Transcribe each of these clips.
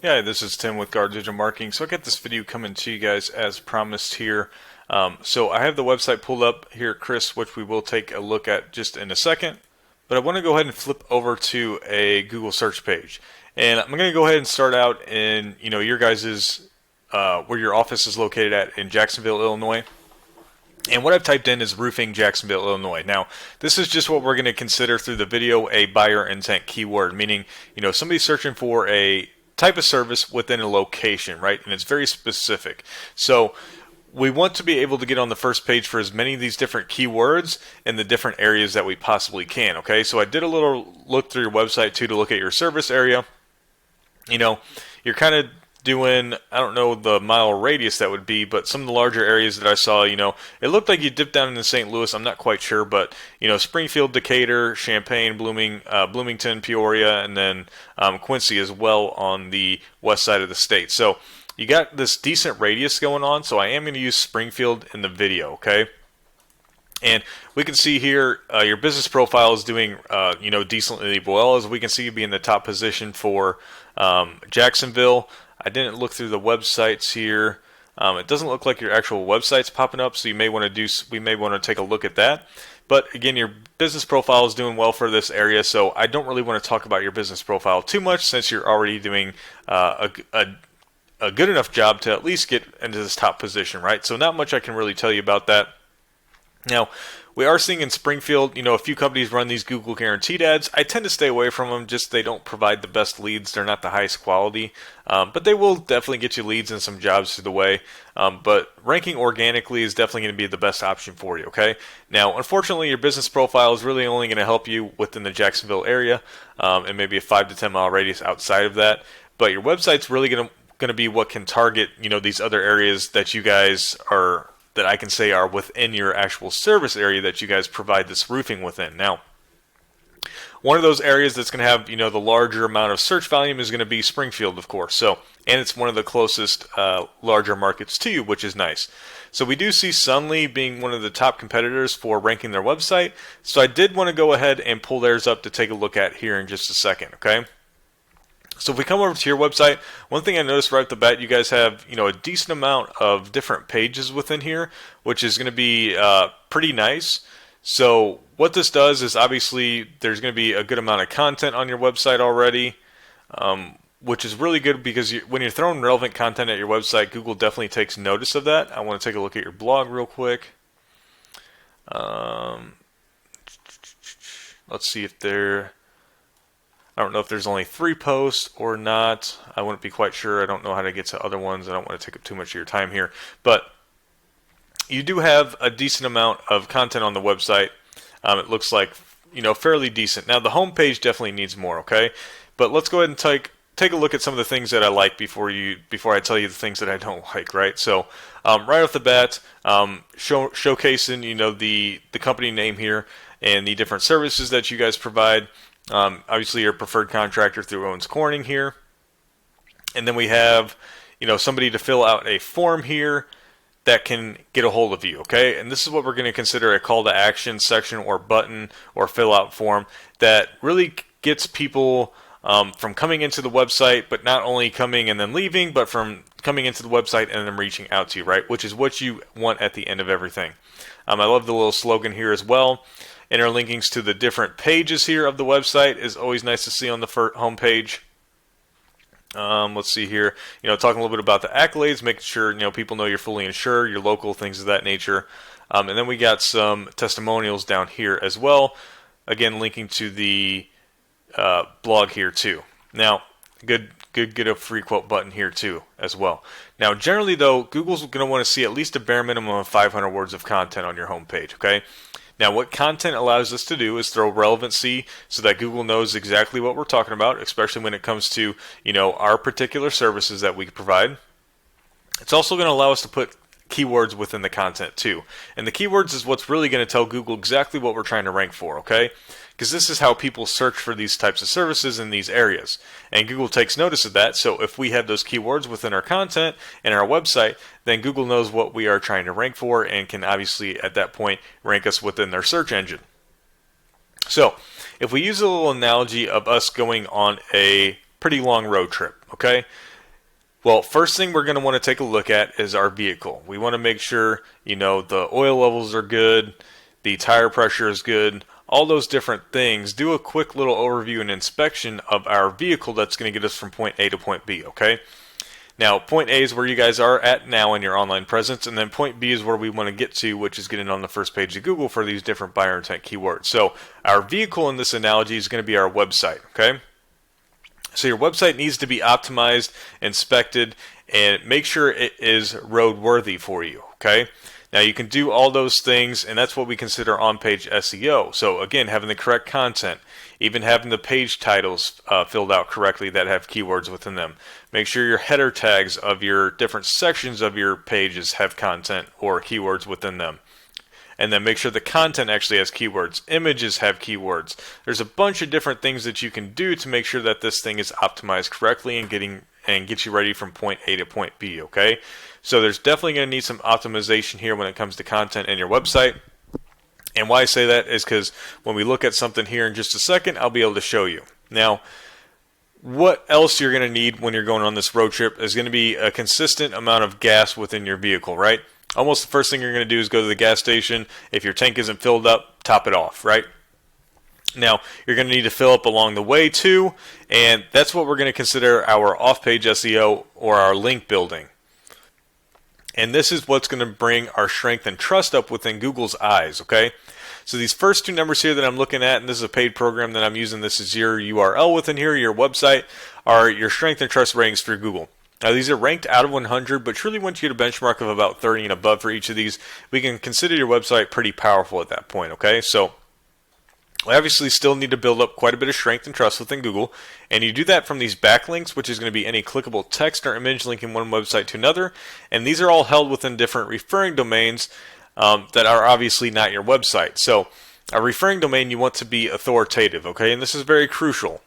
Yeah, this is Tim with Guard Digital Marketing. So I got this video coming to you guys as promised here. So I have the website pulled up here, Chris, which we will take a look at just in a second. But I want to go ahead and flip over to a Google search page. And I'm going to go ahead and start out in, your guys's, where your office is located at in Jacksonville, Illinois. And what I've typed in is roofing Jacksonville, Illinois. Now, this is just what we're going to consider through the video a buyer intent keyword, meaning, somebody's searching for a type of service within a location, right? And it's very specific. So we want to be able to get on the first page for as many of these different keywords in the different areas that we possibly can, okay? So I did a little look through your website too to look at your service area. You're kind of doing, I don't know the mile radius that would be, but some of the larger areas that I saw, it looked like you dipped down into St. Louis. I'm not quite sure, but Springfield, Decatur, Champaign, Bloomington, Peoria, and then Quincy as well on the west side of the state. So you got this decent radius going on. So I am going to use Springfield in the video, okay? And we can see here your business profile is doing decently well, as we can see you be in the top position for Jacksonville. I didn't look through the websites here. It doesn't look like your actual website's popping up, so we may want to take a look at that. But again, your business profile is doing well for this area, so I don't really want to talk about your business profile too much, since you're already doing a good enough job to at least get into this top position, right? So not much I can really tell you about that. Now, we are seeing in Springfield, a few companies run these Google guaranteed ads. I tend to stay away from them, just they don't provide the best leads. They're not the highest quality, but they will definitely get you leads and some jobs through the way. But ranking organically is definitely going to be the best option for you, okay? Now, unfortunately, your business profile is really only going to help you within the Jacksonville area and maybe a 5 to 10 mile radius outside of that. But your website's really going to be what can target, these other areas that you guys are, that I can say are within your actual service area that you guys provide this roofing within. Now, one of those areas that's going to have, the larger amount of search volume is going to be Springfield, of course. So, and it's one of the closest larger markets to you, which is nice. So we do see Sunly being one of the top competitors for ranking their website. So I did want to go ahead and pull theirs up to take a look at here in just a second, okay? So if we come over to your website, one thing I noticed right off the bat, you guys have a decent amount of different pages within here, which is going to be pretty nice. So what this does is obviously there's going to be a good amount of content on your website already, which is really good because when you're throwing relevant content at your website, Google definitely takes notice of that. I want to take a look at your blog real quick. Let's see if I don't know if there's only 3 posts or not. I wouldn't be quite sure. I don't know how to get to other ones. I don't want to take up too much of your time here. But you do have a decent amount of content on the website. It looks like, fairly decent. Now, the home page definitely needs more, okay? But let's go ahead and take a look at some of the things that I like before I tell you the things that I don't like, right? So right off the bat, showcasing, the company name here and the different services that you guys provide. Obviously, your preferred contractor through Owens Corning here. And then we have, somebody to fill out a form here that can get a hold of you, okay? And this is what we're going to consider a call to action section or button or fill out form that really gets people from coming into the website, but not only coming and then leaving, but from coming into the website and then reaching out to you, right? Which is what you want at the end of everything. I love the little slogan here as well. Interlinkings to the different pages here of the website is always nice to see on the home page. Let's see here. Talking a little bit about the accolades, making sure people know you're fully insured, you're local, things of that nature. And then we got some testimonials down here as well. Again, linking to the blog here too. Now, good get a free quote button here too as well. Now, generally though, Google's going to want to see at least a bare minimum of 500 words of content on your home page. Okay. Now, what content allows us to do is throw relevancy so that Google knows exactly what we're talking about, especially when it comes to, our particular services that we provide. It's also going to allow us to put keywords within the content too. And the keywords is what's really going to tell Google exactly what we're trying to rank for, okay? Because this is how people search for these types of services in these areas. And Google takes notice of that. So if we have those keywords within our content and our website, then Google knows what we are trying to rank for and can obviously at that point rank us within their search engine. So if we use a little analogy of us going on a pretty long road trip, okay? Well, first thing we're going to want to take a look at is our vehicle. We want to make sure, the oil levels are good, the tire pressure is good, all those different things. Do a quick little overview and inspection of our vehicle that's going to get us from point A to point B, okay? Now, point A is where you guys are at now in your online presence, and then point B is where we want to get to, which is getting on the first page of Google for these different buyer intent keywords. So our vehicle in this analogy is going to be our website, okay? So your website needs to be optimized, inspected, and make sure it is roadworthy for you, okay? Now you can do all those things, and that's what we consider on-page SEO. So again, having the correct content, even having the page titles filled out correctly that have keywords within them. Make sure your header tags of your different sections of your pages have content or keywords within them. And then make sure the content actually has keywords. Images have keywords. There's a bunch of different things that you can do to make sure that this thing is optimized correctly and get you ready from point A to point B, okay? So there's definitely going to need some optimization here when it comes to content in your website. And why I say that is because when we look at something here in just a second, I'll be able to show you. Now, what else you're going to need when you're going on this road trip is going to be a consistent amount of gas within your vehicle, right? Almost the first thing you're going to do is go to the gas station. If your tank isn't filled up, top it off, right? Now, you're going to need to fill up along the way too, and that's what we're going to consider our off-page SEO or our link building. And this is what's going to bring our strength and trust up within Google's eyes, okay? So these first two numbers here that I'm looking at, and this is a paid program that I'm using, this is your URL within here, your website, are your strength and trust ratings for Google. Now these are ranked out of 100, but truly once you get a benchmark of about 30 and above for each of these, we can consider your website pretty powerful at that point, okay? So we obviously still need to build up quite a bit of strength and trust within Google, and you do that from these backlinks, which is going to be any clickable text or image linking one website to another, and these are all held within different referring domains that are obviously not your website. So a referring domain, you want to be authoritative, okay? And this is very crucial.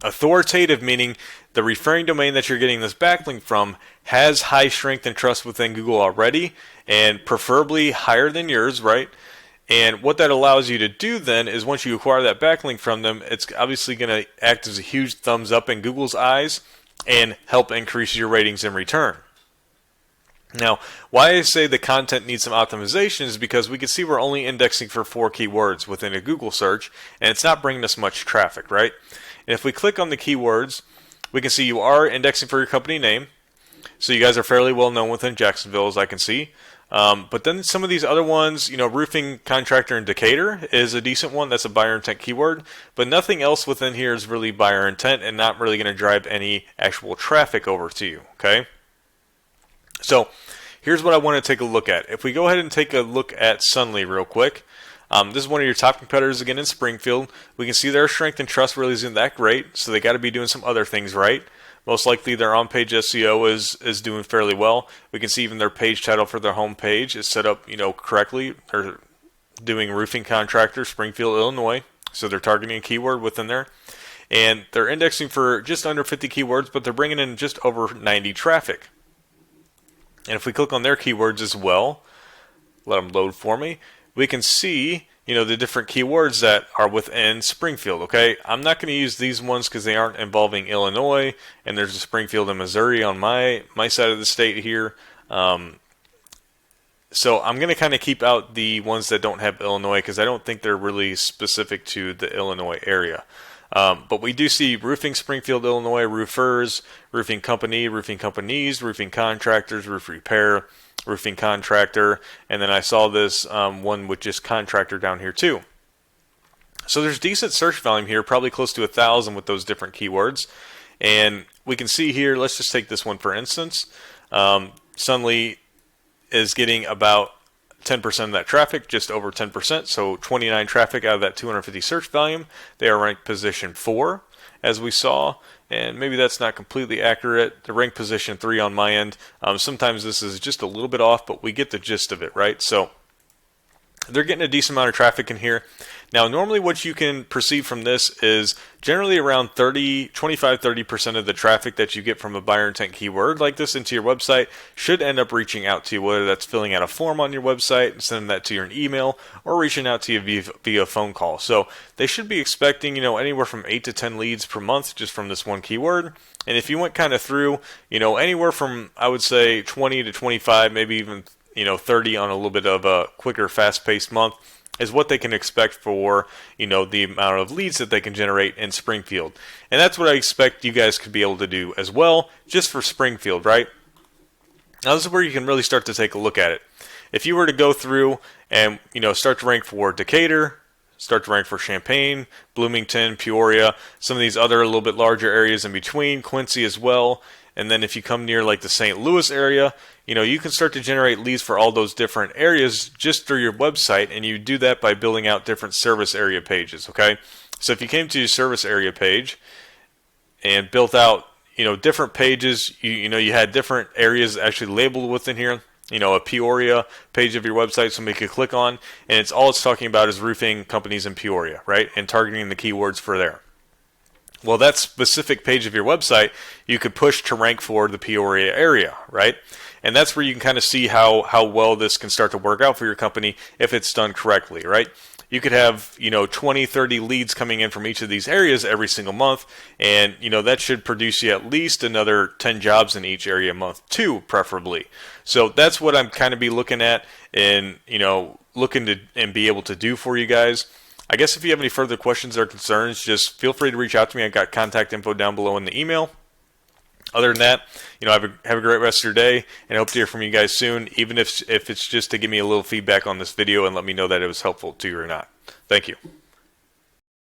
Authoritative meaning the referring domain that you're getting this backlink from has high strength and trust within Google already, and preferably higher than yours, right? And what that allows you to do then is once you acquire that backlink from them, it's obviously going to act as a huge thumbs up in Google's eyes and help increase your ratings in return. Now, why I say the content needs some optimization is because we can see we're only indexing for 4 keywords within a Google search, and it's not bringing us much traffic, right? And if we click on the keywords, we can see you are indexing for your company name. So you guys are fairly well known within Jacksonville, as I can see. But then some of these other ones, roofing contractor in Decatur is a decent one. That's a buyer intent keyword. But nothing else within here is really buyer intent and not really going to drive any actual traffic over to you, okay? So here's what I want to take a look at. If we go ahead and take a look at Sunly real quick, this is one of your top competitors again in Springfield. We can see their strength and trust really isn't that great, so they got to be doing some other things right. Most likely their on-page SEO is doing fairly well. We can see even their page title for their home page is set up, correctly. They're doing roofing contractor, Springfield, Illinois, so they're targeting a keyword within there. And they're indexing for just under 50 keywords, but they're bringing in just over 90 traffic. And if we click on their keywords as well, let them load for me, we can see the different keywords that are within Springfield, okay? I'm not going to use these ones because they aren't involving Illinois, and there's a Springfield in Missouri on my side of the state here. So I'm going to kind of keep out the ones that don't have Illinois because I don't think they're really specific to the Illinois area. But we do see roofing Springfield, Illinois, roofers, roofing company, roofing companies, roofing contractors, roof repair, roofing contractor, and then I saw this one with just contractor down here too. So there's decent search volume here, probably close to 1,000 with those different keywords. And we can see here, let's just take this one for instance. Sunly is getting about 10% of that traffic, just over 10%, so 29 traffic out of that 250 search volume. They are ranked position 4, as we saw, and maybe that's not completely accurate. They're ranked position 3 on my end. Sometimes this is just a little bit off, but we get the gist of it, right? So they're getting a decent amount of traffic in here. Now, normally what you can perceive from this is generally around 25-30% of the traffic that you get from a buyer intent keyword like this into your website should end up reaching out to you, whether that's filling out a form on your website and sending that to your email, or reaching out to you via phone call. So they should be expecting, anywhere from 8 to 10 leads per month just from this one keyword. And if you went kind of through, anywhere from, I would say, 20 to 25, maybe even 30 on a little bit of a quicker, fast-paced month, is what they can expect for, the amount of leads that they can generate in Springfield. And that's what I expect you guys could be able to do as well, just for Springfield, right? Now this is where you can really start to take a look at it. If you were to go through and, start to rank for Decatur, start to rank for Champaign, Bloomington, Peoria, some of these other a little bit larger areas in between, Quincy as well, and then if you come near like the St. Louis area, you can start to generate leads for all those different areas just through your website, and you do that by building out different service area pages, okay? So if you came to your service area page and built out, different pages, you had different areas actually labeled within here, a Peoria page of your website somebody could click on, and it's talking about is roofing companies in Peoria, right? And targeting the keywords for there. Well, that specific page of your website, you could push to rank for the Peoria area, right? And that's where you can kind of see how well this can start to work out for your company if it's done correctly, right? You could have, 20, 30 leads coming in from each of these areas every single month, and, that should produce you at least another 10 jobs in each area a month, 2 preferably. So that's what I'm kind of be looking at and, looking to and be able to do for you guys. I guess if you have any further questions or concerns, just feel free to reach out to me. I got contact info down below in the email. Other than that, have a great rest of your day, and I hope to hear from you guys soon, even if it's just to give me a little feedback on this video and let me know that it was helpful to you or not. Thank you.